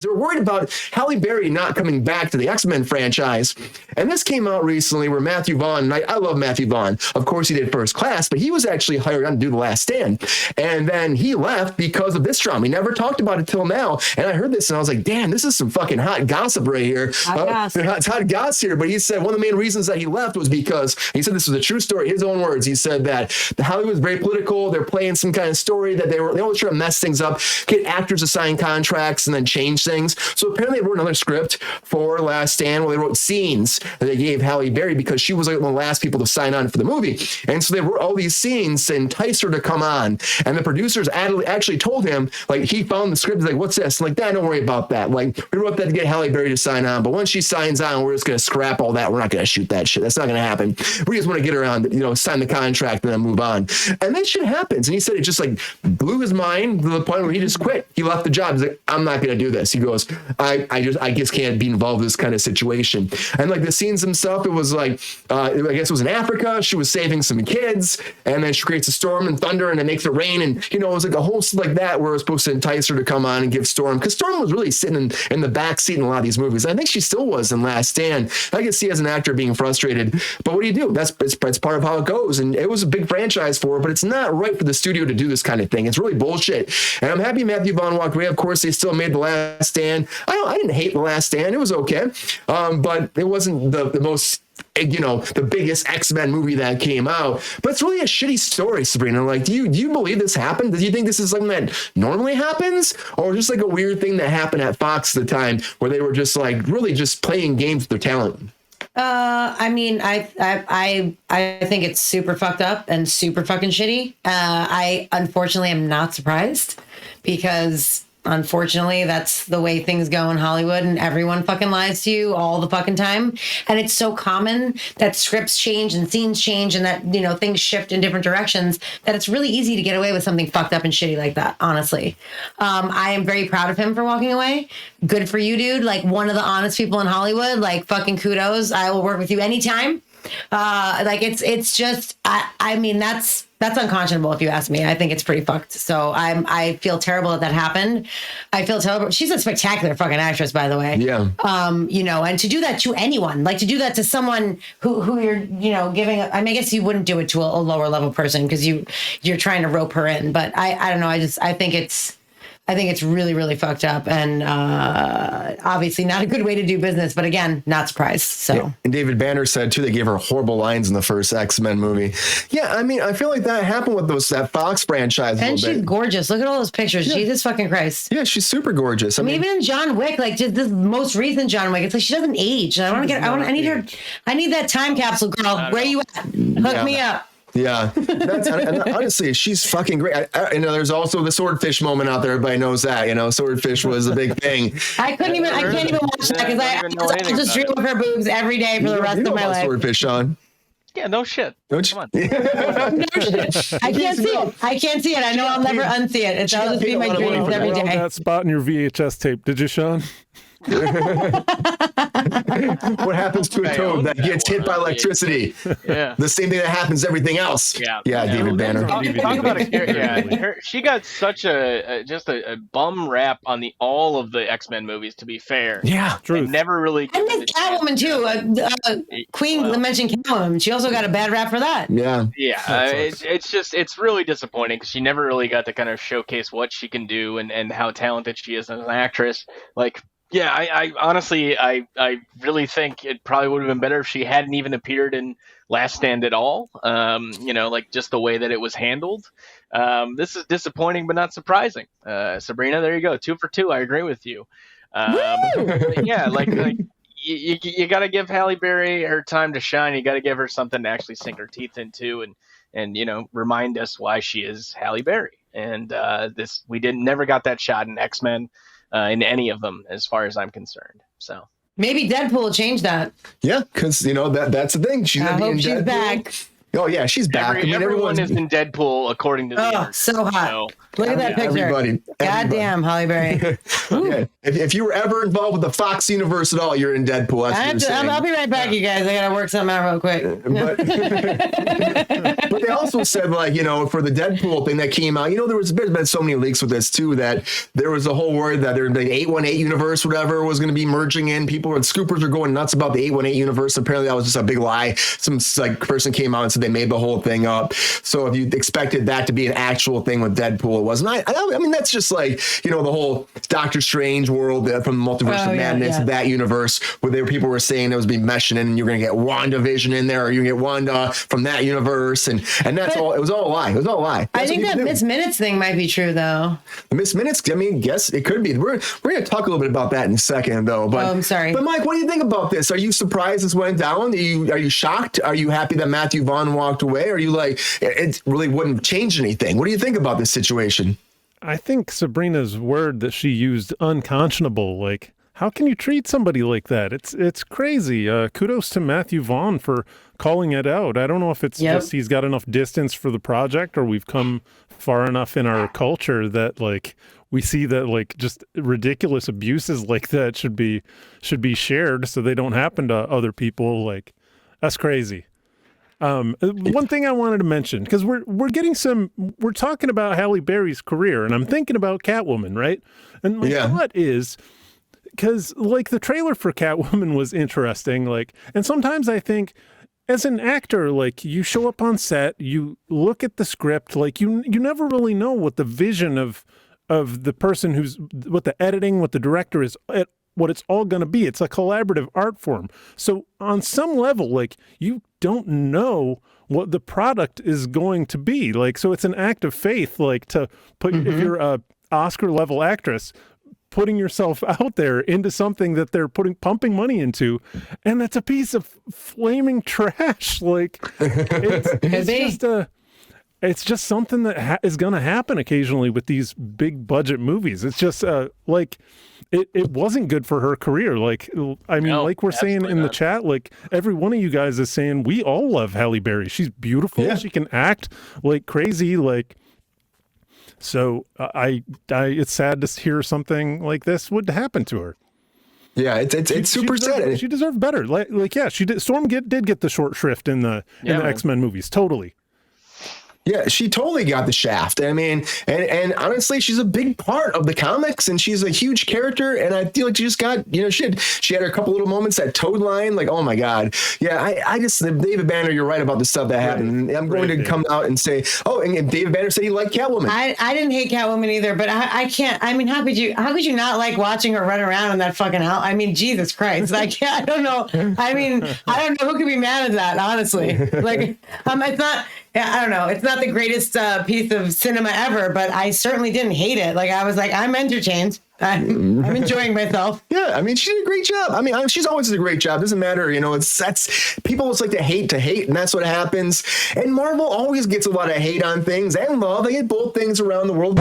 They're worried about Halle Berry not coming back to the X-Men franchise. And this came out recently where Matthew Vaughn, and I love Matthew Vaughn. Of course, he did First Class, but he was actually hired on to do The Last Stand. And then he left because of this drama. He never talked about it till now. And I heard this and I was like, damn, this is some fucking hot gossip right here. It's hot gossip here. But he said one of the main reasons that he left was because, he said this was a true story, his own words. He said that the Hollywood was very political. They're playing some kind of story that they always try to mess things up, get actors to sign contracts and then change things. So apparently they wrote another script for Last Stand where they wrote scenes that they gave Halle Berry because she was like one of the last people to sign on for the movie. And so they wrote all these scenes to entice her to come on. And the producers actually told him, like, he found the script, he's like, what's this? I'm like, don't worry about that. Like, we wrote that to get Halle Berry to sign on, but once she signs on, we're just going to scrap all that. We're not going to shoot that shit. That's not going to happen. We just want to get her on, sign the contract and then move on. And then shit happens. And he said it just like blew his mind to the point where he just quit. He left the job. He's like, I'm not going to do this. He goes, I just can't be involved in this kind of situation. And like the scenes themselves, it was like, I guess it was in Africa. She was saving some kids and then she creates a storm and thunder and it makes it rain. And, it was like a whole like that where it was supposed to entice her to come on and give Storm, because Storm was really sitting in the back seat in a lot of these movies. I think she still was in Last Stand. I can see as an actor being frustrated, but what do you do? It's part of how it goes. And it was a big franchise for her, but it's not right for the studio to do this kind of thing. It's really bullshit. And I'm happy Matthew Vaughn walked away. Of course, they still made The Last Stand. I didn't hate The Last Stand. It was okay. But it wasn't the most, the biggest X-Men movie that came out. But it's really a shitty story, Sabrina. Like, do you believe this happened? Do you think this is something that normally happens? Or just like a weird thing that happened at Fox at the time where they were just like really just playing games with their talent? I mean, I think it's super fucked up and super fucking shitty. I unfortunately am not surprised because unfortunately that's the way things go in Hollywood and everyone fucking lies to you all the fucking time. And it's so common that scripts change and scenes change and that, things shift in different directions that it's really easy to get away with something fucked up and shitty like that, honestly. I am very proud of him for walking away. Good for you, dude. Like one of the honest people in Hollywood, like fucking kudos. I will work with you anytime. It's just, I mean, that's unconscionable if you ask me. I think it's pretty fucked. So I feel terrible that happened. I feel terrible. She's a spectacular fucking actress, by the way. Yeah. And to do that to anyone, like to do that to someone who you're, giving, I guess you wouldn't do it to a lower level person because you're trying to rope her in, but I don't know. I think it's really, really fucked up and obviously not a good way to do business. But again, not surprised. So, yeah. And David Banner said too, they gave her horrible lines in the first X-Men movie. Yeah, I mean, I feel like that happened with that Fox franchise. And she's gorgeous. Look at all those pictures. Yeah. Jesus fucking Christ. Yeah, she's super gorgeous. I mean, even in John Wick, like just the most recent John Wick, it's like she doesn't age. I need that time capsule, girl. Where you at? Hook me up. Yeah, and honestly, she's fucking great. There's also the swordfish moment out there. Everybody knows that. Swordfish was a big thing. I can't even watch that because I just dream of her boobs every day for the rest of my life. Swordfish, Sean. Yeah, no shit. Come on. No shit. I can't see it. I know I'll never unsee it. It'll just be my dreams every day. That spot in your VHS tape. Did you, Sean? What happens to a toad that gets hit by electricity? Yeah. The same thing that happens to everything else. Yeah. David Banner. Talk about she got such a bum rap on all of the X-Men movies, to be fair. Yeah, true. Never really. And then Catwoman too. Queen mentioned Catwoman. She also got a bad rap for that. Yeah. Yeah. It's really disappointing because she never really got to kind of showcase what she can do and how talented she is as an actress. Like, yeah, I honestly, I really think it probably would have been better if she hadn't even appeared in Last Stand at all. Like just the way that it was handled. This is disappointing, but not surprising. Sabrina, there you go. 2 for 2. I agree with you. Yeah, like you got to give Halle Berry her time to shine. You got to give her something to actually sink her teeth into and remind us why she is Halle Berry. And we never got that shot in X-Men. In any of them, as far as I'm concerned. So maybe Deadpool will change that. Yeah, because that's the thing. I hope she's back. Oh yeah, she's back. Everyone is in Deadpool according to the internet, so hot. Look at that picture. Everybody. Goddamn, Halle Berry. Yeah. If you were ever involved with the Fox universe at all, you're in Deadpool. I'll be right back, you guys. I gotta work something out real quick. But they also said, like, you know, for the Deadpool thing that came out, you know, there's been so many leaks with this too, that there was a whole word that the 818 universe, whatever, was going to be merging in. People and scoopers are going nuts about the 818 universe. Apparently that was just a big lie. Some like person came out and said they made the whole thing up. So if you expected that to be an actual thing with Deadpool, it wasn't. I mean, that's just like, you know, the whole Doctor Strange world from the Multiverse of Madness, that universe where people were saying it was being meshing in and you're going to get WandaVision in there, or you get Wanda from that universe. And that's all. It was all a lie. It was all a lie. I think that Miss Minutes thing might be true, though. The Miss Minutes, I mean, guess it could be. We're going to talk a little bit about that in a second, though. But, I'm sorry. But Mike, what do you think about this? Are you surprised this went down? Are you shocked? Are you happy that Matthew Vaughn walked away? Or are you like, it really wouldn't change anything? What do you think about this situation? I think Sabrina's word that she used, unconscionable, like, how can you treat somebody like that? It's crazy. Kudos to Matthew Vaughn for calling it out. I don't know if it's just he's got enough distance for the project, or we've come far enough in our culture that, like, we see that, like, just ridiculous abuses like that should be shared so they don't happen to other people. Like, that's crazy. One thing I wanted to mention, because we're talking about Halle Berry's career, and I'm thinking about Catwoman, right? And my thought is, because, like, the trailer for Catwoman was interesting, like, and sometimes I think as an actor, like, you show up on set, you look at the script, like, you never really know what the vision of the person what the editing, what the director is, what it's all going to be. It's a collaborative art form. So on some level, like, you don't know what the product is going to be. Like, so it's an act of faith, like, to put, if you're a Oscar level actress, putting yourself out there into something that they're pumping money into, and that's a piece of flaming trash. Like, it's just something that is going to happen occasionally with these big budget movies. It's just like, it wasn't good for her career. Like, I mean, like we're saying in the chat, like, every one of you guys is saying, we all love Halle Berry. She's beautiful. Yeah. She can act like crazy. Like, so it's sad to hear something like this would happen to her. Yeah, it's super sad. She deserved better. Like yeah, she did. Storm did get the short shrift in the X-Men movies. Totally. Yeah, she totally got the shaft. I mean, and honestly, she's a big part of the comics, and she's a huge character. And I feel like she just got, you know, she had a couple little moments, that Toad line, like, oh my God. Yeah, I just, David Banner, you're right about the stuff that happened. And I'm going to come out and say, oh, and David Banner said he liked Catwoman. I didn't hate Catwoman either, but I can't. I mean, how could you not like watching her run around in that fucking house? I mean, Jesus Christ. I don't know. I mean, I don't know who could be mad at that, honestly. Like, it's not. Yeah, I don't know. It's not the greatest piece of cinema ever, but I certainly didn't hate it. Like, I was like, I'm entertained. I'm enjoying myself. Yeah, I mean, she did a great job. I mean, she's always did a great job. Doesn't matter, you know. That's people always like to hate, and that's what happens. And Marvel always gets a lot of hate on things and love. They get both things around the world.